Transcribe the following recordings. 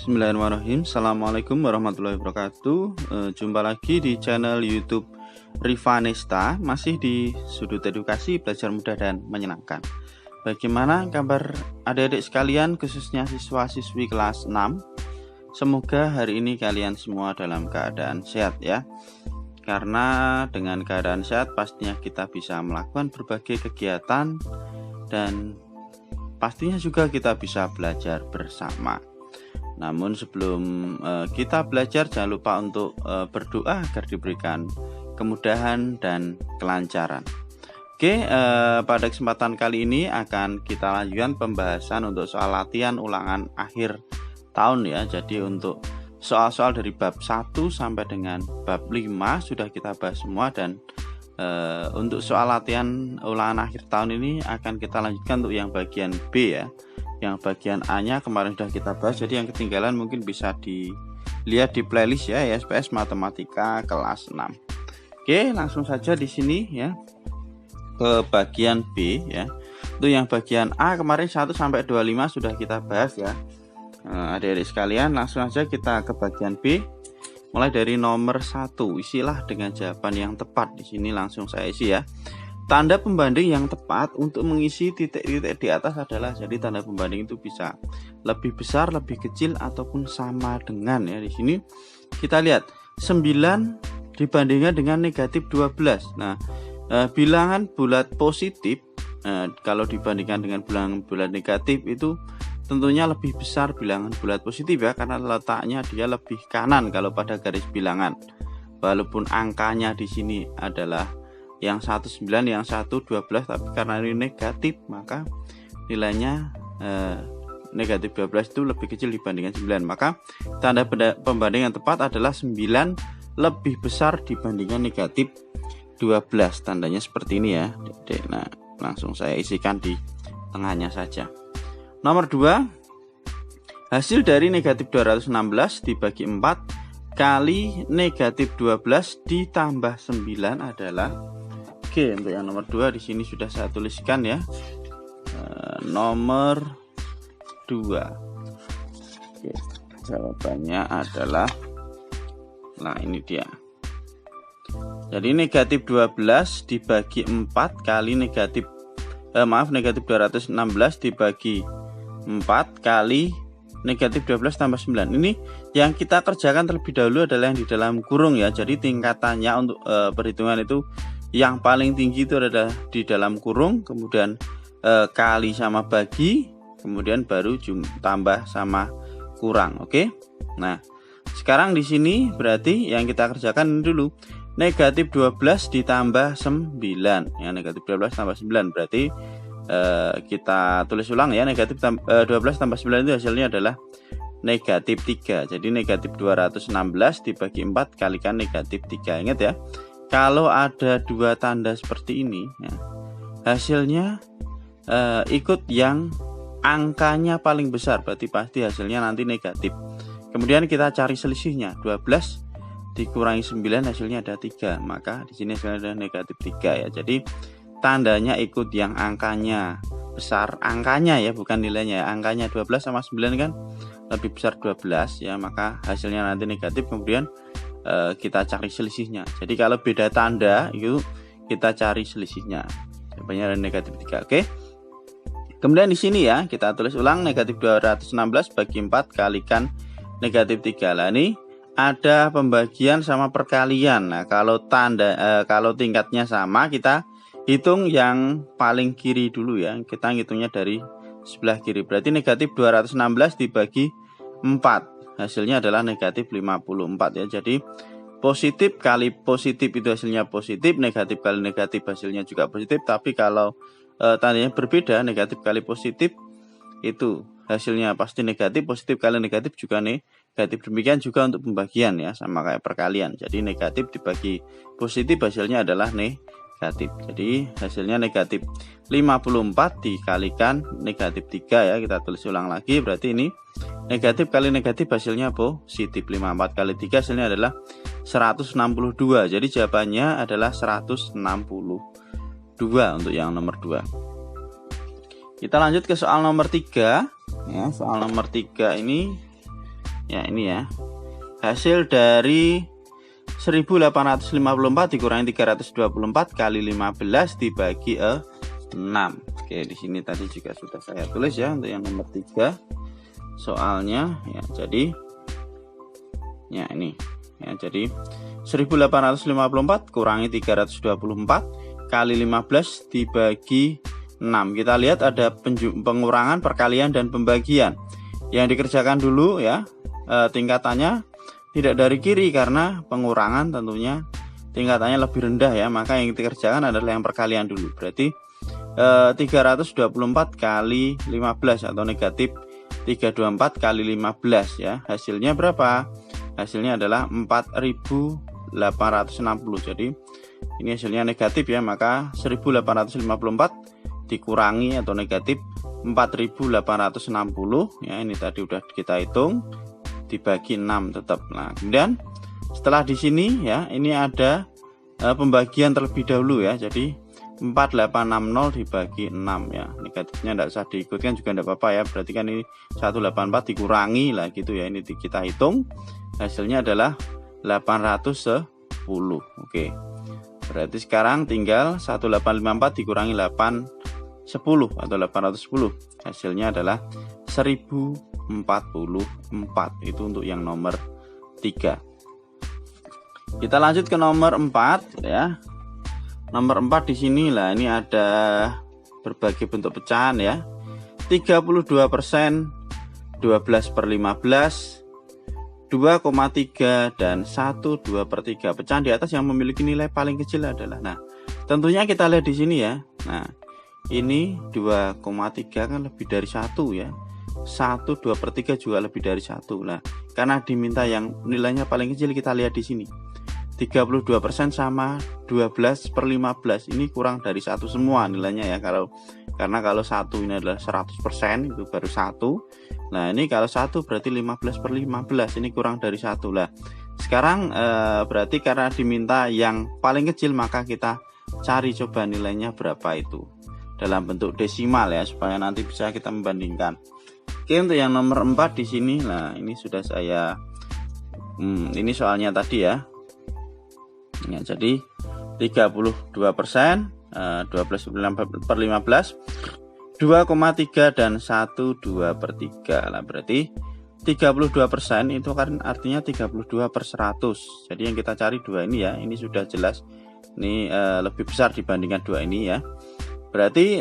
Bismillahirrahmanirrahim. Assalamualaikum warahmatullahi wabarakatuh. Jumpa lagi di channel YouTube Rivanesta, masih di sudut edukasi belajar mudah dan menyenangkan. Bagaimana kabar adik-adik sekalian, khususnya siswa-siswi kelas 6? Semoga hari ini kalian semua dalam keadaan sehat ya. Karena dengan keadaan sehat pastinya kita bisa melakukan berbagai kegiatan dan pastinya juga kita bisa belajar bersama. Namun sebelum kita belajar, jangan lupa untuk berdoa agar diberikan kemudahan dan kelancaran. Oke, pada kesempatan kali ini akan kita lanjutkan pembahasan untuk soal latihan ulangan akhir tahun ya. Jadi untuk soal-soal dari bab 1 sampai dengan bab 5 sudah kita bahas semua, dan untuk soal latihan ulangan akhir tahun ini akan kita lanjutkan untuk yang bagian B ya. Yang bagian A-nya kemarin sudah kita bahas, jadi yang ketinggalan mungkin bisa dilihat di playlist ya, SPS Matematika kelas 6. Oke, langsung saja di sini ya ke bagian B ya. Untuk yang bagian A kemarin 1 sampai 25 sudah kita bahas ya. Adik-adik sekalian, langsung saja kita ke bagian B. Mulai dari nomor 1, isilah dengan jawaban yang tepat. Di sini langsung saya isi ya. Tanda pembanding yang tepat untuk mengisi titik-titik di atas adalah, jadi tanda pembanding itu bisa lebih besar, lebih kecil, ataupun sama dengan ya. Di sini kita lihat 9 dibandingkan dengan negatif 12. Nah, bilangan bulat positif kalau dibandingkan dengan bilangan bulat negatif itu tentunya lebih besar bilangan bulat positif ya, karena letaknya dia lebih kanan kalau pada garis bilangan. Walaupun angkanya di sini adalah yang 19, yang 12, tapi karena ini negatif maka nilainya negatif 12 itu lebih kecil dibandingkan 9. Maka tanda pembanding yang tepat adalah 9 lebih besar dibandingkan negatif 12. Tandanya seperti ini ya. Nah, langsung saya isikan di tengahnya saja. Nomor 2, hasil dari negatif 216 dibagi 4 kali negatif 12 ditambah 9 adalah, oke, untuk yang nomor 2 di sini sudah saya tuliskan ya. Nomor 2. Oke, jawabannya adalah, nah ini dia. Jadi negatif 12 dibagi 4 kali negatif negatif 216 dibagi 4 kali negatif 12 tambah 9. Ini yang kita kerjakan terlebih dahulu adalah yang di dalam kurung ya. Jadi tingkatannya untuk perhitungan itu yang paling tinggi itu adalah di dalam kurung, kemudian kali sama bagi, kemudian baru tambah sama kurang. Oke. Nah, sekarang di sini berarti yang kita kerjakan ini dulu. Negatif 12 ditambah 9. Ya, negatif 12 tambah 9 berarti kita tulis ulang ya. Negatif 12 tambah 9 itu hasilnya adalah negatif 3. Jadi negatif 216 dibagi 4 kalikan negatif 3. Ingat ya, kalau ada dua tanda seperti ini ya, hasilnya ikut yang angkanya paling besar, berarti pasti hasilnya nanti negatif. Kemudian kita cari selisihnya. 12 dikurangi 9 hasilnya ada 3, maka di sini hasilnya ada negatif 3 ya. Jadi tandanya ikut yang angkanya besar, angkanya ya, bukan nilainya ya. Angkanya 12 sama 9 kan lebih besar 12 ya, maka hasilnya nanti negatif. Kemudian kita cari selisihnya. Jadi kalau beda tanda itu kita cari selisihnya. Jawabannya ada negatif 3. Oke. Kemudian di sini ya kita tulis ulang, negatif 216 bagi 4 kalikan negatif 3. Lah ini ada pembagian sama perkalian. Nah, kalau kalau tingkatnya sama, kita hitung yang paling kiri dulu ya. Kita ngitungnya dari sebelah kiri. Berarti negatif 216 dibagi 4. Hasilnya adalah negatif 54 ya. Jadi positif kali positif itu hasilnya positif, negatif kali negatif hasilnya juga positif. Tapi kalau tandanya berbeda, negatif kali positif itu hasilnya pasti negatif, positif kali negatif juga negatif. Demikian juga untuk pembagian ya, sama kayak perkalian. Jadi negatif dibagi positif hasilnya adalah negatif. Jadi hasilnya negatif 54 dikalikan negatif 3 ya. Kita tulis ulang lagi, berarti ini negatif kali negatif hasilnya positif. 54 kali 3 hasilnya adalah 162. Jadi jawabannya adalah 162 untuk yang nomor 2. Kita lanjut ke soal nomor 3 ya. Soal nomor 3 ini Ya, ini ya. Hasil dari 1854 dikurangi 324 kali 15 dibagi 6. Oke, di sini tadi juga sudah saya tulis ya untuk yang nomor 3 soalnya ya. Jadi ya ini ya, jadi 1854 kurangi 324 kali 15 dibagi 6. Kita lihat ada pengurangan, perkalian, dan pembagian. Yang dikerjakan dulu ya, tingkatannya tidak dari kiri karena pengurangan tentunya tingkatannya lebih rendah ya. Maka yang dikerjakan adalah yang perkalian dulu. Berarti 324 kali 15 atau negatif 324 kali 15 ya. Hasilnya berapa? Hasilnya adalah 4860. Jadi ini hasilnya negatif ya, maka 1854 dikurangi atau negatif 4860 ya, ini tadi udah kita hitung dibagi 6 tetap. Nah, kemudian setelah di sini ya, ini ada pembagian terlebih dahulu ya. Jadi 4860 dibagi 6 ya. Negatifnya tidak usah diikutkan juga tidak apa-apa ya. Berarti kan ini 184 dikurangi lah gitu ya. Ini kita hitung hasilnya adalah 810. Oke. Berarti sekarang tinggal 1854 dikurangi 810 atau 810. Hasilnya adalah 1044. Itu untuk yang nomor 3. Kita lanjut ke nomor 4 ya. Nomor 4 di sini lah, ini ada berbagai bentuk pecahan ya. 32%, 12/15, 2,3 dan 1/2/3. Pecahan di atas yang memiliki nilai paling kecil adalah, nah tentunya kita lihat di sini ya. Nah ini 2,3 kan lebih dari 1 ya. 1/2/3 juga lebih dari 1. Nah karena diminta yang nilainya paling kecil, kita lihat di sini 32% sama 12/15, ini kurang dari 1 semua nilainya ya. Karena kalau 1 ini adalah 100%, itu baru 1. Nah ini kalau 1 berarti 15/15, ini kurang dari 1 lah. Sekarang berarti karena diminta yang paling kecil, maka kita cari coba nilainya berapa itu dalam bentuk desimal ya, supaya nanti bisa kita membandingkan. Oke, untuk yang nomor 4 di sini, nah ini sudah saya ini soalnya tadi ya. Ya, jadi 32%, 12/15, 2,3 dan 1/2/3 lah. Berarti 32% itu kan artinya 32/100. Jadi yang kita cari 2 ini ya. Ini sudah jelas. Ini lebih besar dibandingkan 2 ini ya. Berarti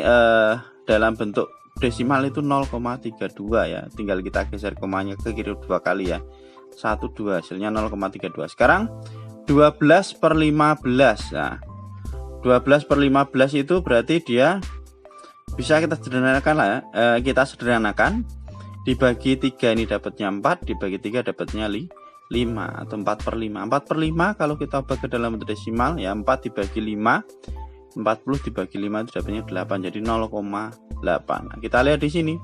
dalam bentuk desimal itu 0,32 ya. Tinggal kita geser komanya ke kiri 2 kali ya. 1, 2, hasilnya 0,32. Sekarang 12/15. Nah 12/15 itu berarti dia bisa kita sederhanakan lah ya. Kita sederhanakan, dibagi 3 ini dapatnya 4, dibagi 3 dapatnya 5 atau 4/5. 4/5 kalau kita ubah ke dalam bentuk desimal ya, 4 dibagi 5, 40 dibagi 5 itu dapatnya 8, jadi 0,8. Nah, kita lihat di sini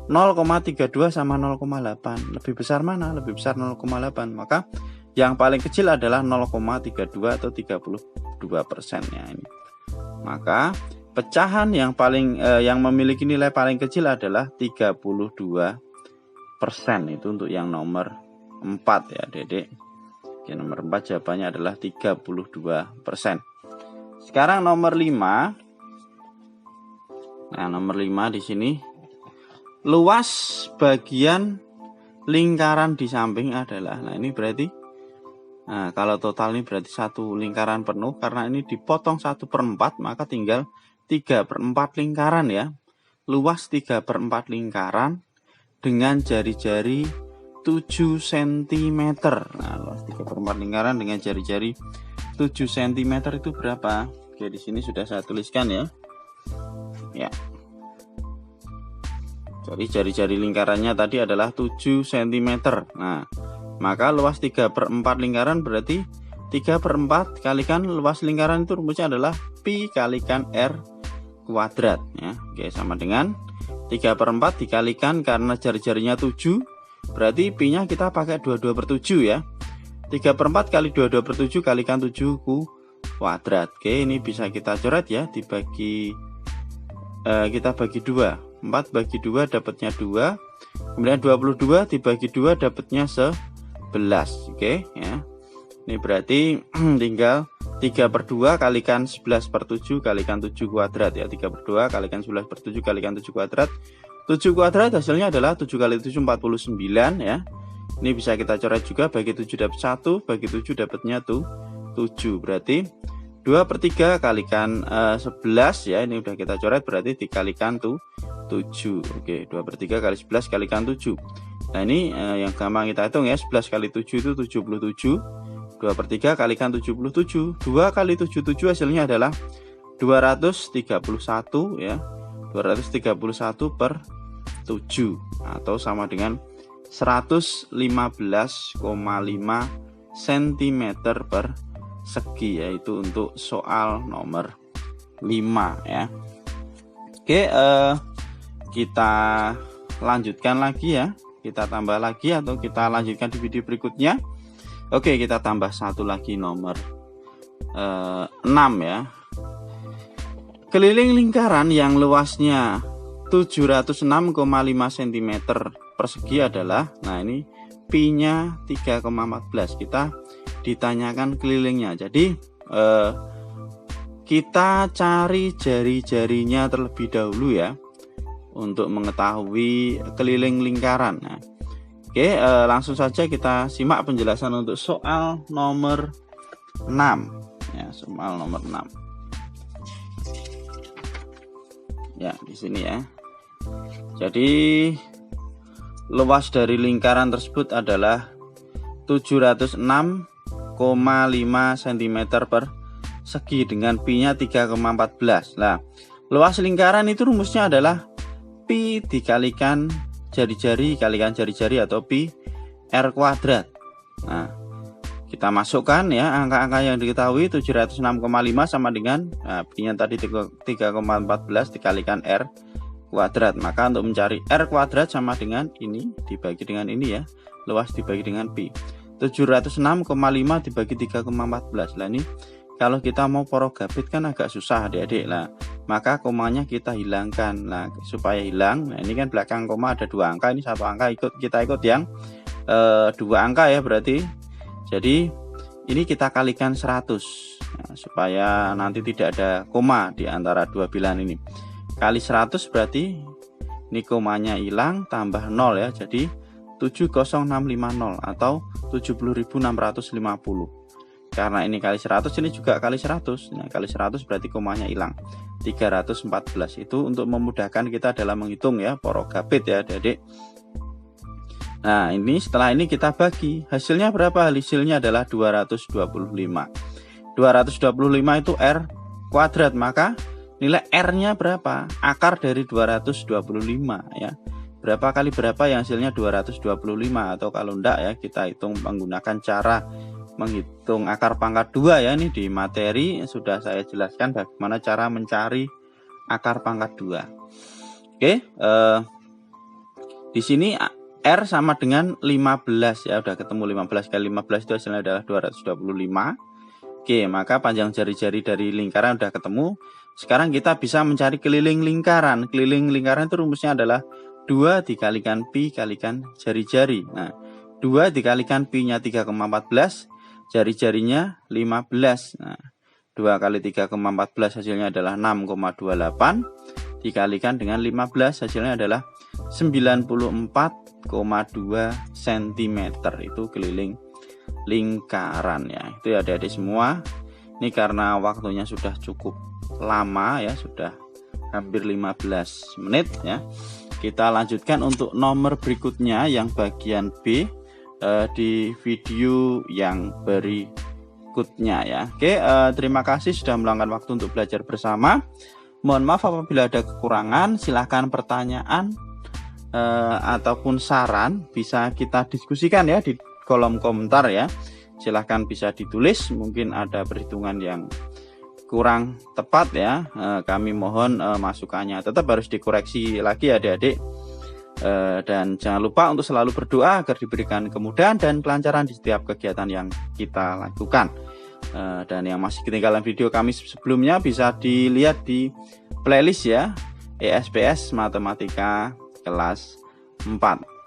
0,32 sama 0,8, lebih besar mana? Lebih besar 0,8. Maka yang paling kecil adalah 0,32 atau 32% ya ini. Maka pecahan yang paling yang memiliki nilai paling kecil adalah 32%. Itu untuk yang nomor 4 ya, Dedek. Oke, nomor 4 jawabannya adalah 32%. Sekarang nomor 5. Nah, nomor 5 di sini luas bagian lingkaran di samping adalah, nah ini berarti, nah kalau total ini berarti satu lingkaran penuh, karena ini dipotong 1/4 maka tinggal 3/4 lingkaran ya. Luas 3/4 lingkaran dengan jari-jari 7 cm. Nah luas 3/4 lingkaran dengan jari-jari 7 cm itu berapa? Oke, di sini sudah saya tuliskan ya. Ya. Jadi jari-jari lingkarannya tadi adalah 7 cm. Nah, maka luas 3/4 lingkaran berarti 3/4 kalikan luas lingkaran itu rumusnya adalah pi kalikan r kuadrat ya. Oke, sama dengan 3/4 dikalikan, karena jari-jarinya 7 berarti pi nya kita pakai 22/7 ya. 3/4 kali 22/7 kalikan 7 kuadrat. Oke, ini bisa kita coret ya, dibagi kita bagi 2. 4 bagi 2 dapatnya 2. Kemudian 22 dibagi 2 dapatnya 11. Oke ya. Ini berarti tinggal 3/2 kalikan 11/7 kalikan 7 kuadrat ya. 3/2 kalikan 11/7 kalikan 7 kuadrat. 7 kuadrat hasilnya adalah 7 kali 7 49 ya. Ini bisa kita coret juga, bagi 7 dapat 1, bagi 7 dapatnya tuh 7. Berarti 2/3 kalikan 11 ya. Ini udah kita coret, berarti dikalikan tuh 7. Oke, 2/3 kali 11 kalikan 7. Nah ini yang gampang kita hitung ya. 11 kali 7 itu 77. 2/3 kalikan 77. 2 kali 77 hasilnya adalah 231 ya. 231/7 atau sama dengan 115,5 cm per segi, yaitu untuk soal nomor 5 ya. Oke, kita lanjutkan lagi ya. Kita tambah lagi atau kita lanjutkan di video berikutnya. Oke, kita tambah satu lagi nomor 6 ya. Keliling lingkaran yang luasnya 706,5 cm persegi adalah, nah ini pi-nya 3,14. Kita ditanyakan kelilingnya. Jadi kita cari jari-jarinya terlebih dahulu ya untuk mengetahui keliling lingkaran. Nah, oke, langsung saja kita simak penjelasan untuk soal nomor 6 ya, soal nomor 6. Ya, di sini ya. Jadi luas dari lingkaran tersebut adalah 706,5 cm per segi dengan pi-nya 3,14. Nah, luas lingkaran itu rumusnya adalah pi dikalikan jari-jari kalikan jari-jari atau pi r kuadrat. Nah, kita masukkan ya angka-angka yang diketahui. 706,5 sama dengan pi-nya tadi 3,14 dikalikan r kuadrat. Maka untuk mencari r kuadrat sama dengan ini dibagi dengan ini ya. Luas dibagi dengan pi. 706,5 dibagi 3,14. Lah ini kalau kita mau porogabit kan agak susah adik-adik. Lah, maka komanya kita hilangkan. Nah, supaya hilang, nah ini kan belakang koma ada 2 angka, ini 1 angka, kita ikut yang 2 angka ya berarti. Jadi ini kita kalikan 100 nah, supaya nanti tidak ada koma di antara 2 bilangan ini. Kali 100 berarti ini komanya hilang, tambah 0 ya. Jadi 70650 atau 70.650. Karena ini kali 100, ini juga kali 100. Nah, kali 100 berarti komanya hilang. 314. Itu untuk memudahkan kita dalam menghitung ya, porogabit ya, Adik. Nah, ini setelah ini kita bagi. Hasilnya berapa? Hasilnya adalah 225. 225 itu R kuadrat, maka nilai R-nya berapa? Akar dari 225 ya. Berapa kali berapa yang hasilnya 225, atau kalau enggak ya kita hitung menggunakan cara menghitung akar pangkat 2 ya. Ini di materi sudah saya jelaskan bagaimana cara mencari akar pangkat 2. Oke, di sini R sama dengan 15 ya, udah ketemu 15 kali 15 itu hasilnya adalah 225. Oke, maka panjang jari-jari dari lingkaran udah ketemu. Sekarang kita bisa mencari keliling lingkaran. Keliling lingkaran itu rumusnya adalah 2 dikalikan pi kalikan jari-jari. Nah, 2 dikalikan pi-nya 3,14, jari-jarinya 15. Nah, 2 kali 3,14 hasilnya adalah 6,28. Dikalikan dengan 15 hasilnya adalah 94,2 cm. Itu keliling lingkaran ya. Itu ya adik-adik semua. Ini karena waktunya sudah cukup lama ya, sudah hampir 15 menit ya. Kita lanjutkan untuk nomor berikutnya yang bagian B di video yang berikutnya ya. Oke, terima kasih sudah meluangkan waktu untuk belajar bersama. Mohon maaf apabila ada kekurangan. Silahkan pertanyaan ataupun saran bisa kita diskusikan ya di kolom komentar ya. Silahkan bisa ditulis, mungkin ada perhitungan yang kurang tepat ya, kami mohon masukannya. Tetap harus dikoreksi lagi adik-adik, dan jangan lupa untuk selalu berdoa agar diberikan kemudahan dan kelancaran di setiap kegiatan yang kita lakukan. Dan yang masih ketinggalan video kami sebelumnya bisa dilihat di playlist ya, ESPS Matematika kelas 4.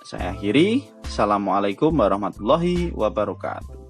Saya akhiri. Assalamualaikum warahmatullahi wabarakatuh.